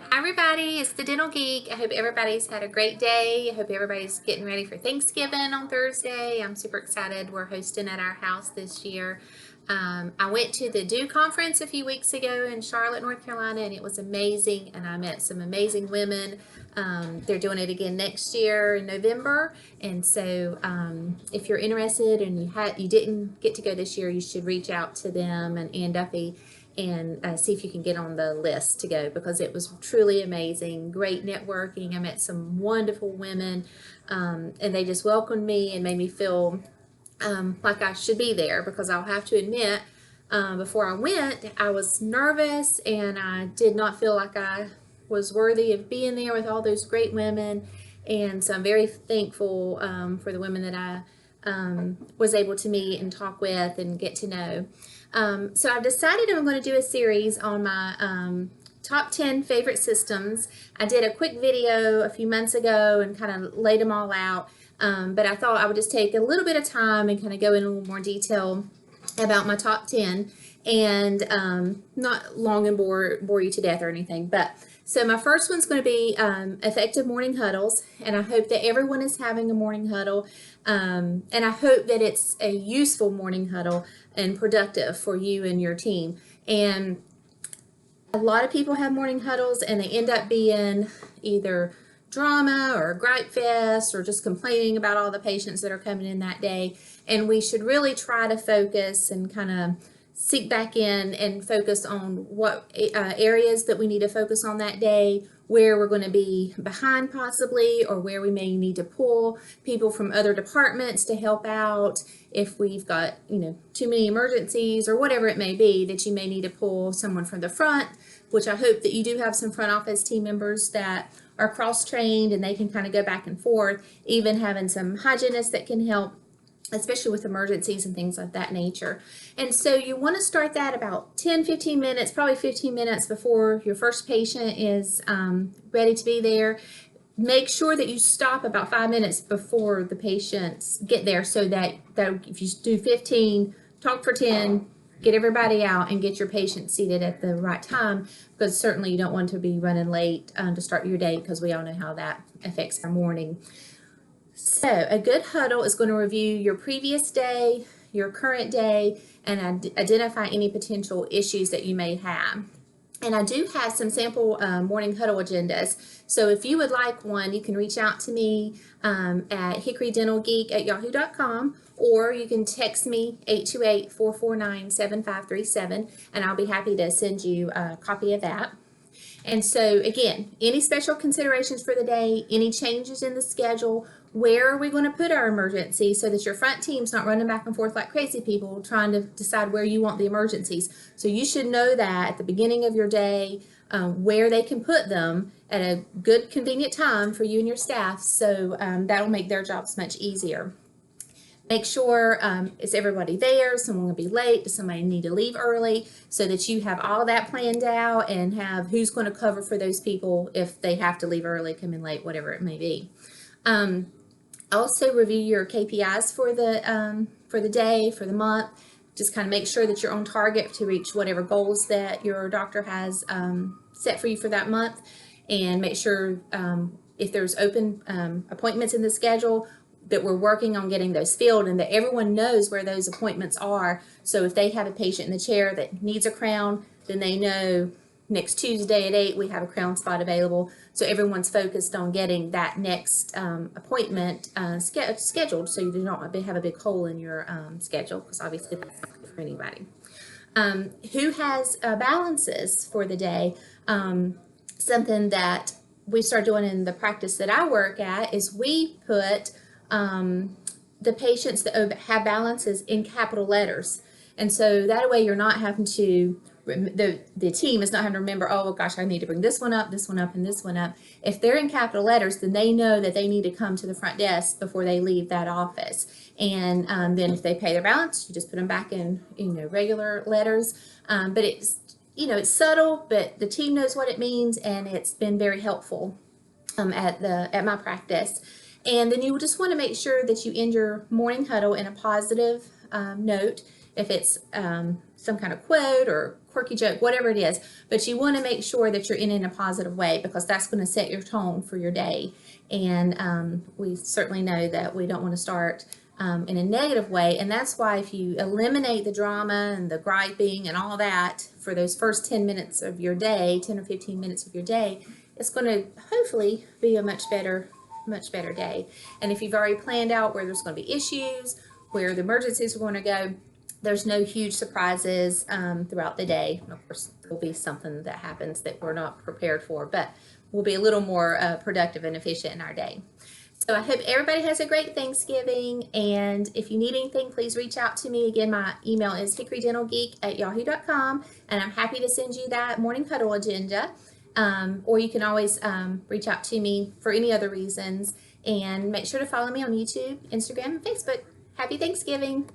Hi everybody, it's the Dental Geek. I hope everybody's had a great day. I hope everybody's getting ready for Thanksgiving on Thursday. I'm super excited. We're hosting at our house this year. I went to the DO conference a few weeks ago in Charlotte, North Carolina, and it was amazing, and I met some amazing women. They're doing it again next year in November, and so if you're interested and you didn't get to go this year, you should reach out to them and Ann Duffy and see if you can get on the list to go, because it was truly amazing. Great networking. I met some wonderful women, and they just welcomed me and made me feel like I should be there, because I'll have to admit, before I went, I was nervous and I did not feel like I was worthy of being there with all those great women. And so I'm very thankful for the women that I was able to meet and talk with and get to know. So I've decided I'm going to do a series on my top 10 favorite systems. I did a quick video a few months ago and kind of laid them all out. But I thought I would just take a little bit of time and kind of go in a little more detail about my top 10, and not long and bore you to death or anything. But so my first one's going to be effective morning huddles, and I hope that everyone is having a morning huddle, and I hope that it's a useful morning huddle and productive for you and your team. And a lot of people have morning huddles and they end up being either drama or gripe fest or just complaining about all the patients that are coming in that day. And we should really try to focus and kind of seek back in and focus on what areas that we need to focus on that day, where we're going to be behind possibly, or where we may need to pull people from other departments to help out if we've got, too many emergencies or whatever it may be, that you may need to pull someone from the front, which I hope that you do have some front office team members that are cross-trained and they can kind of go back and forth, even having some hygienists that can help, especially with emergencies and things of that nature. And so you want to start that about 10-15 minutes, probably 15 minutes before your first patient is ready to be there. Make sure that you stop about 5 minutes before the patients get there, so that if you do 15, talk for 10, get everybody out and get your patient seated at the right time, because certainly you don't want to be running late to start your day, because we all know how that affects our morning. So a good huddle is going to review your previous day, your current day, and identify any potential issues that you may have. And I do have some sample morning huddle agendas. So if you would like one, you can reach out to me at hickorydentalgeek@yahoo.com, or you can text me 828-449-7537, and I'll be happy to send you a copy of that. And so again, any special considerations for the day, any changes in the schedule, where are we going to put our emergency, so that your front team's not running back and forth like crazy people trying to decide where you want the emergencies. So you should know that at the beginning of your day, where they can put them at a good, convenient time for you and your staff. So that'll make their jobs much easier. Make sure is everybody there? Someone will be late? Does somebody need to leave early? So that you have all that planned out and have who's going to cover for those people if they have to leave early, come in late, whatever it may be. Also review your KPIs for the day, for the month. Just kind of make sure that you're on target to reach whatever goals that your doctor has set for you for that month, and make sure if there's open appointments in the schedule, that we're working on getting those filled, and that everyone knows where those appointments are. So if they have a patient in the chair that needs a crown, then they know next Tuesday at 8 we have a crown spot available. So everyone's focused on getting that next appointment scheduled, so you do not have a big hole in your schedule, because obviously that's not good for anybody. Who has balances for the day? Something that we start doing in the practice that I work at is we put the patients that have balances in capital letters. And so that way you're not having to, the team is not having to remember, oh gosh, I need to bring this one up, and this one up. If they're in capital letters, then they know that they need to come to the front desk before they leave that office. And then if they pay their balance, you just put them back in, regular letters. But it's subtle, but the team knows what it means, and it's been very helpful at my practice. And then you just want to make sure that you end your morning huddle in a positive note. If it's some kind of quote or quirky joke, whatever it is, but you want to make sure that you're in a positive way, because that's going to set your tone for your day. And we certainly know that we don't want to start in a negative way, and that's why if you eliminate the drama and the griping and all that for those first 10 minutes of your day, 10 or 15 minutes of your day, it's going to hopefully be a much better day. And if you've already planned out where there's going to be issues, where the emergencies are going to go, there's no huge surprises throughout the day. Of course, there'll be something that happens that we're not prepared for, but we'll be a little more productive and efficient in our day. So I hope everybody has a great Thanksgiving, and if you need anything, please reach out to me. Again, my email is hickorydentalgeek@yahoo.com, and I'm happy to send you that morning huddle agenda. Or you can always reach out to me for any other reasons, and make sure to follow me on YouTube, Instagram, and Facebook. Happy Thanksgiving!